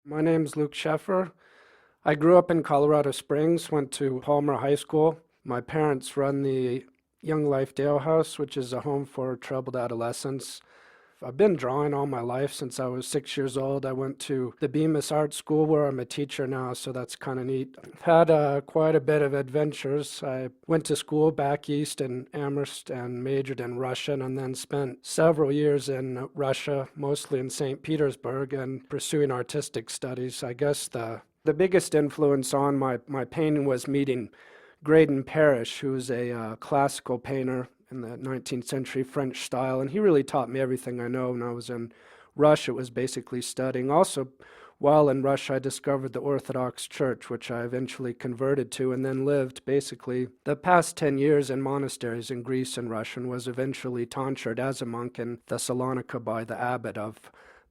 My name's Luke Shaffer. I grew up in Colorado Springs, went to Palmer High School. My parents run the Young Life Dale House, which is a home for troubled adolescents. I've been drawing all my life since I was 6 years old. I went to the Bemis Art School where I'm a teacher now, so that's kind of neat. I've had quite a bit of adventures. I went to school back east in Amherst and majored in Russian, and then spent several years in Russia, mostly in St. Petersburg, and pursuing artistic studies. I guess the biggest influence on my painting was meeting Graydon Parrish, who's a classical painter in the 19th century French style, and he really taught me everything I know. When I was in Russia, it was basically studying. Also, while in Russia, I discovered the Orthodox Church, which I eventually converted to, and then lived basically the past 10 years in monasteries in Greece and Russia, and was eventually tonsured as a monk in Thessalonica by the abbot of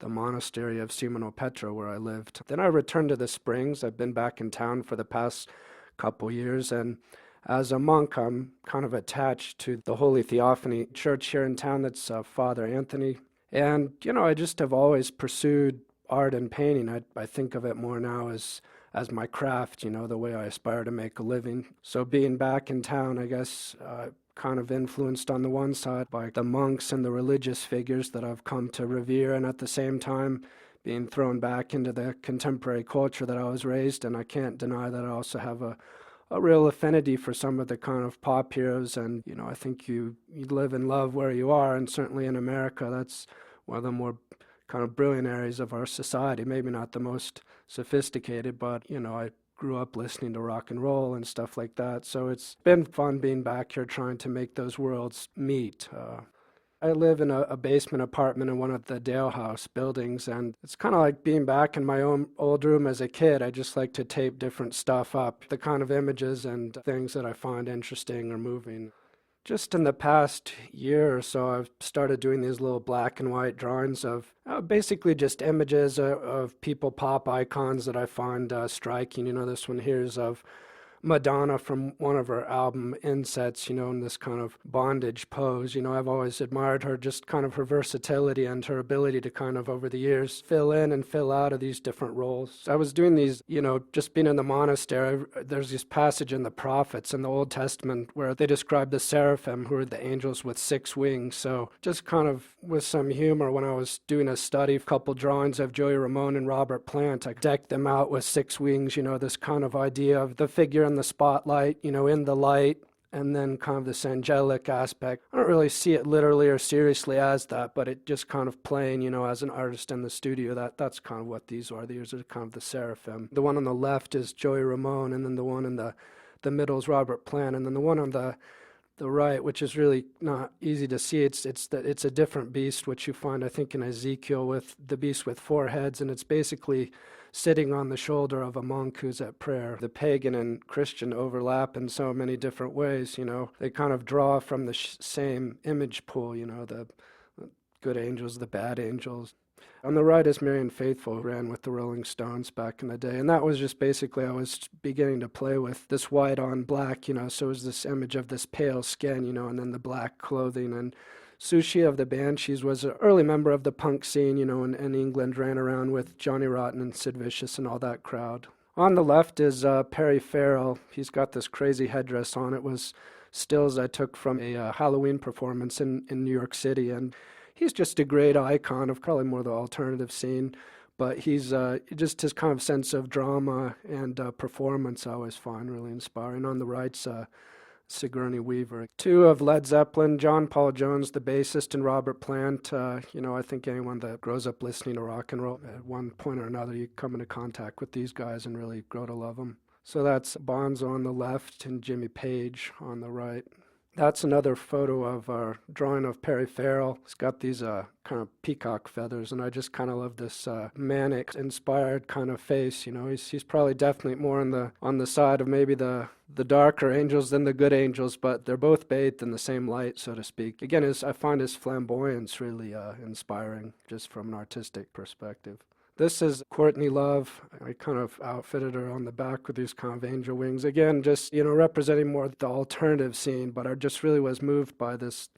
the monastery of Simonopetra, where I lived. Then I returned to the Springs. I've been back in town for the past couple years, and as a monk, I'm kind of attached to the Holy Theophany Church here in town. That's Father Anthony. And, I just have always pursued art and painting. I think of it more now as my craft, the way I aspire to make a living. So being back in town, I guess, kind of influenced on the one side by the monks and the religious figures that I've come to revere, and at the same time being thrown back into the contemporary culture that I was raised in. I can't deny that I also have a real affinity for some of the kind of pop heroes, and I think you live and love where you are, and certainly in America that's one of the more kind of brilliant areas of our society. Maybe not the most sophisticated, but I grew up listening to rock and roll and stuff like that, so it's been fun being back here trying to make those worlds meet. I live in a basement apartment in one of the Dale House buildings, and it's kind of like being back in my own old room as a kid. I just like to tape different stuff up, the kind of images and things that I find interesting or moving. Just in the past year or so, I've started doing these little black and white drawings of basically just images of people, pop icons that I find striking. This one here is of Madonna from one of her album insets, in this kind of bondage pose. I've always admired her, just kind of her versatility and her ability to kind of over the years fill in and fill out of these different roles. I was doing these, just being in the monastery, there's this passage in the prophets in the Old Testament where they describe the seraphim, who are the angels with 6 wings. So just kind of with some humor, when I was doing a study, a couple drawings of Joey Ramone and Robert Plant, I decked them out with 6 wings, this kind of idea of the figure in the spotlight, in the light, and then kind of this angelic aspect. I don't really see it literally or seriously as that, but it just kind of playing, as an artist in the studio, that's kind of what these are. These are kind of the seraphim. The one on the left is Joey Ramone, and then the one in the middle is Robert Plant, and then the one on the right, which is really not easy to see, it's a different beast, which you find, I think, in Ezekiel, with the beast with 4 heads, and it's basically sitting on the shoulder of a monk who's at prayer. The pagan and Christian overlap in so many different ways. They kind of draw from the same image pool, the good angels, the bad angels. On the right is Marian Faithfull, who ran with the Rolling Stones back in the day. And that was just basically, I was beginning to play with this white on black, so it was this image of this pale skin, and then the black clothing. And Sushi of the Banshees was an early member of the punk scene, in England, ran around with Johnny Rotten and Sid Vicious and all that crowd. On the left is Perry Farrell. He's got this crazy headdress on. It was stills I took from a Halloween performance in New York City, and he's just a great icon of probably more the alternative scene, but he's just his kind of sense of drama and performance I always find really inspiring. On the right's Sigourney Weaver. 2 of Led Zeppelin, John Paul Jones, the bassist, and Robert Plant. I think anyone that grows up listening to rock and roll, at one point or another, you come into contact with these guys and really grow to love them. So that's Bonzo on the left and Jimmy Page on the right. That's another photo of our drawing of Perry Farrell. He's got these kind of peacock feathers, and I just kind of love this manic-inspired kind of face. He's probably definitely more on the side of maybe the darker angels than the good angels, but they're both bathed in the same light, so to speak. Again, I find his flamboyance really inspiring, just from an artistic perspective. This is Courtney Love. I kind of outfitted her on the back with these kind of angel wings. Again, just, representing more the alternative scene, but I just really was moved by this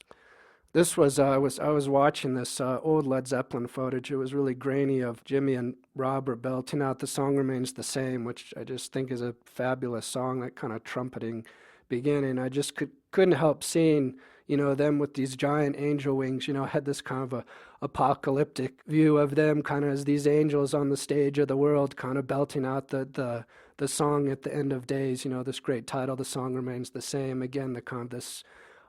This was I was watching this old Led Zeppelin footage. It was really grainy of Jimmy and Robert belting out "The Song Remains the Same," which I just think is a fabulous song. That kind of trumpeting beginning. I just couldn't help seeing, them with these giant angel wings. I had this kind of a apocalyptic view of them, kind of as these angels on the stage of the world, kind of belting out the song at the end of days. This great title, "The Song Remains the Same." Again, the kind of this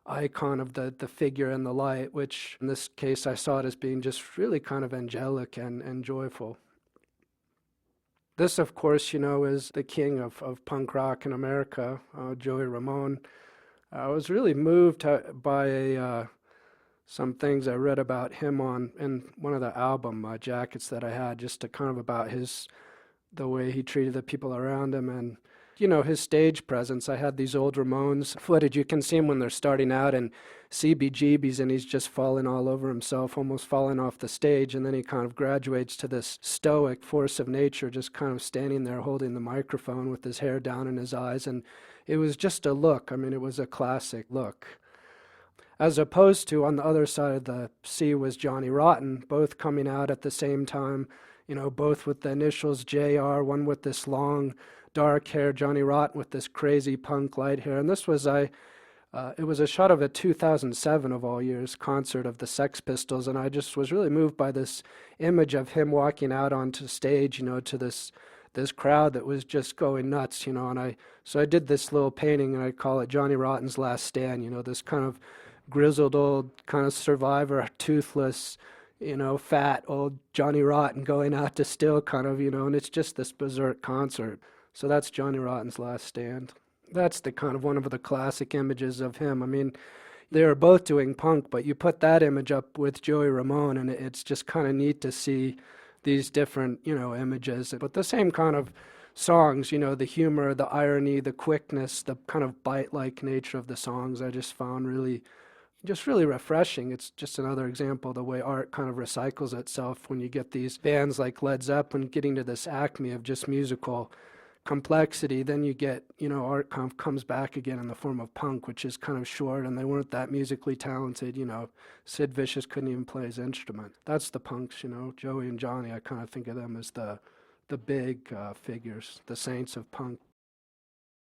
icon of the figure in the light, which in this case I saw it as being just really kind of angelic and joyful. This, of course, is the king of punk rock in America, Joey Ramone. I was really moved by some things I read about him in one of the album jackets that I had, just to kind of about the way he treated the people around him, and his stage presence. I had these old Ramones footage. You can see him when they're starting out in CBGBs, and he's just falling all over himself, almost falling off the stage, and then he kind of graduates to this stoic force of nature, just kind of standing there holding the microphone with his hair down in his eyes, and it was just a look. I mean, it was a classic look. As opposed to, on the other side of the sea, was Johnny Rotten, both coming out at the same time, both with the initials JR, one with this long dark hair, Johnny Rotten with this crazy punk light hair. And this was it was a shot of a 2007 of all years concert of the Sex Pistols, and I just was really moved by this image of him walking out onto stage, to this crowd that was just going nuts, and I did this little painting, and I call it Johnny Rotten's Last Stand. This kind of grizzled old kind of survivor, toothless, fat old Johnny Rotten going out to still kind of, and it's just this berserk concert. So that's Johnny Rotten's Last Stand. That's the kind of one of the classic images of him. I mean, they were both doing punk, but you put that image up with Joey Ramone, and it's just kind of neat to see these different, images. But the same kind of songs, the humor, the irony, the quickness, the kind of bite-like nature of the songs, I just found really refreshing. It's just another example of the way art kind of recycles itself when you get these bands like Led Zeppelin getting to this acme of just musical complexity. Then you get, art comes back again in the form of punk, which is kind of short, and they weren't that musically talented. Sid Vicious couldn't even play his instrument. That's the punks, Joey and Johnny. I kind of think of them as the big figures, the saints of punk.